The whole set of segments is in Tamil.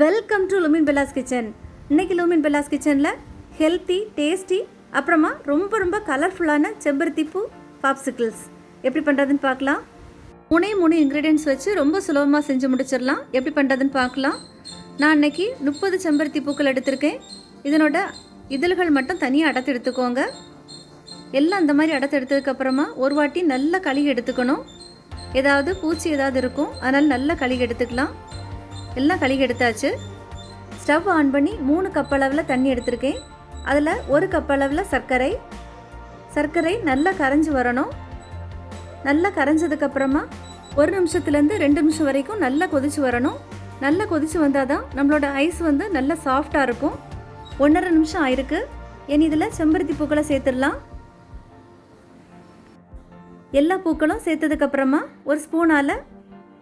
Welcome to லூமின் Bella's kitchen. இன்றைக்கி லூமின் பெல்லாஸ் கிச்சனில் ஹெல்த்தி, டேஸ்டி, அப்புறமா ரொம்ப ரொம்ப கலர்ஃபுல்லான செம்பருத்தி பூ பாப்சிக்கிள்ஸ் எப்படி பண்ணுறதுன்னு பார்க்கலாம். மூணு இன்க்ரீடியன்ட்ஸ் வச்சு ரொம்ப சுலபமாக செஞ்சு முடிச்சிடலாம். எப்படி பண்ணுறதுன்னு பார்க்கலாம். நான் இன்றைக்கி 30 செம்பருத்தி பூக்கள் எடுத்திருக்கேன். இதனோட இதழ்கள் மட்டும் தனியாக அடத்து எடுத்துக்கோங்க. எல்லாம் அந்த மாதிரி அடத்து எடுத்ததுக்கப்புறமா ஒரு வாட்டி நல்லா கழுகி எடுத்துக்கணும். ஏதாவது பூச்சி ஏதாவது இருக்கும், அதனால் நல்லா கழுகி எடுத்துக்கலாம். எல்லாம் கழுகி எடுத்தாச்சு. ஸ்டவ் ஆன் பண்ணி 3 கப் அளவில் தண்ணி எடுத்திருக்கேன். அதில் 1 கப் அளவில் சர்க்கரை நல்லா கரைஞ்சி வரணும். நல்லா கரைஞ்சதுக்கப்புறமா 1 நிமிஷத்துலேருந்து 2 நிமிஷம் வரைக்கும் நல்லா கொதிச்சு வரணும். நல்லா கொதிச்சு வந்தால் தான் நம்மளோட ஐஸ் நல்லா சாஃப்டாக இருக்கும். 1.5 நிமிஷம் ஆயிருக்கு. இனி இதில் செம்பருத்தி பூக்களை சேர்த்துடலாம். எல்லா பூக்களும் சேர்த்ததுக்கப்புறமா ஒரு ஸ்பூனால்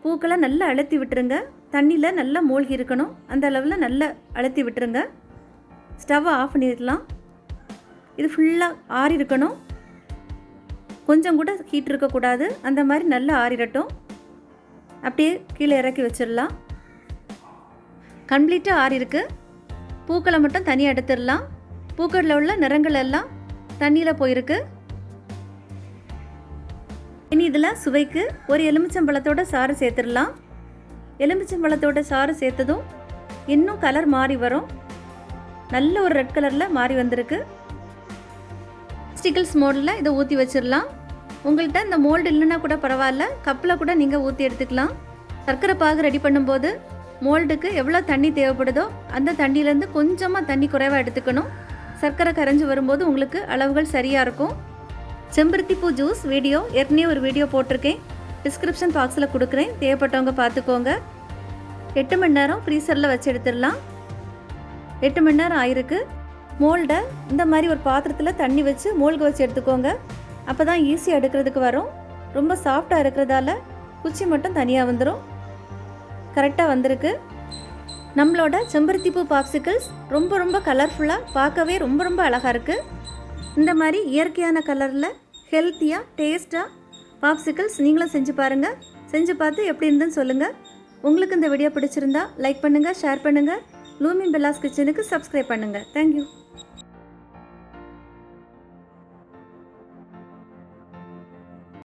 பூக்களை நல்லா அழுத்தி விட்டுருங்க. தண்ணியில் நல்லா மூழ்கி இருக்கணும். அந்த அளவில் நல்லா அழுத்தி விட்டுருங்க. ஸ்டவ்வை ஆஃப் பண்ணிடலாம். இது ஃபுல்லாக ஆறி இருக்கணும். கொஞ்சம் கூட ஹீட் இருக்கக்கூடாது. அந்த மாதிரி நல்லா ஆறிடட்டும். அப்படியே கீழே இறக்கி வச்சிடலாம். கம்ப்ளீட்டாக ஆறி இருக்கு. பூக்களை மட்டும் தனியாக எடுத்துடலாம். பூக்களில் உள்ள நிறங்கள் எல்லாம் தண்ணியில் போயிருக்கு. இனி இதில் சுவைக்கு ஒரு எலுமிச்சம்பழத்தோட சாறு சேர்த்துடலாம். எலுமிச்சம்பழத்தோட சாறு சேர்த்ததும் இன்னும் கலர் மாறி வரும். நல்ல ஒரு ரெட் கலரில் மாறி வந்திருக்கு. ஸ்டிக்கிள்ஸ் மோல்டில் இதை ஊற்றி வச்சிடலாம். உங்கள்கிட்ட இந்த மோல்டு இல்லைன்னா கூட பரவாயில்ல, கப்பில் கூட நீங்கள் ஊற்றி எடுத்துக்கலாம். சர்க்கரை பாகு ரெடி பண்ணும்போது மோல்டுக்கு எவ்வளோ தண்ணி தேவைப்படுதோ அந்த தண்ணியிலேருந்து கொஞ்சமாக தண்ணி குறைவாக எடுத்துக்கணும். சர்க்கரை கரைஞ்சி வரும்போது உங்களுக்கு அளவுகள் சரியாக இருக்கும். செம்பருத்தி பூ ஜூஸ் வீடியோ ஏற்கனவே ஒரு வீடியோ போட்டிருக்கேன். டிஸ்கிரிப்ஷன் பாக்ஸில் கொடுக்குறேன், தேவைப்பட்டவங்க பார்த்துக்கோங்க. 8 மணி நேரம் ஃப்ரீசரில் வச்சு எடுத்துடலாம். 8 மணி நேரம் ஆயிருக்கு. மோல்டை இந்த மாதிரி ஒரு பாத்திரத்தில் தண்ணி வச்சு மூழ்க வச்சு எடுத்துக்கோங்க. அப்போ தான் ஈஸியாக எடுக்கிறதுக்கு வரும். ரொம்ப சாஃப்டாக இருக்கிறதால குச்சி மட்டும் தனியாக வந்துடும். கரெக்டாக வந்திருக்கு. நம்மளோட செம்பருத்தி பூ பாப்சிக்கிள்ஸ் ரொம்ப ரொம்ப கலர்ஃபுல்லாக, பார்க்கவே ரொம்ப ரொம்ப அழகாக இருக்குது. இந்த மாதிரி இயற்கையான கலரில் ஹெல்த்தியாக டேஸ்ட்டாக பாப்சிக்கிள்ஸ் நீங்களும் செஞ்சு பாருங்கள். செஞ்சு பார்த்து எப்படி இருந்துன்னு சொல்லுங்கள். உங்களுக்கு இந்த வீடியோ பிடிச்சிருந்தா லைக் பண்ணுங்கள், ஷேர் பண்ணுங்கள். லூமின் பெல்லாஸ் கிச்சனுக்கு சப்ஸ்கிரைப் பண்ணுங்கள். தேங்க்யூ.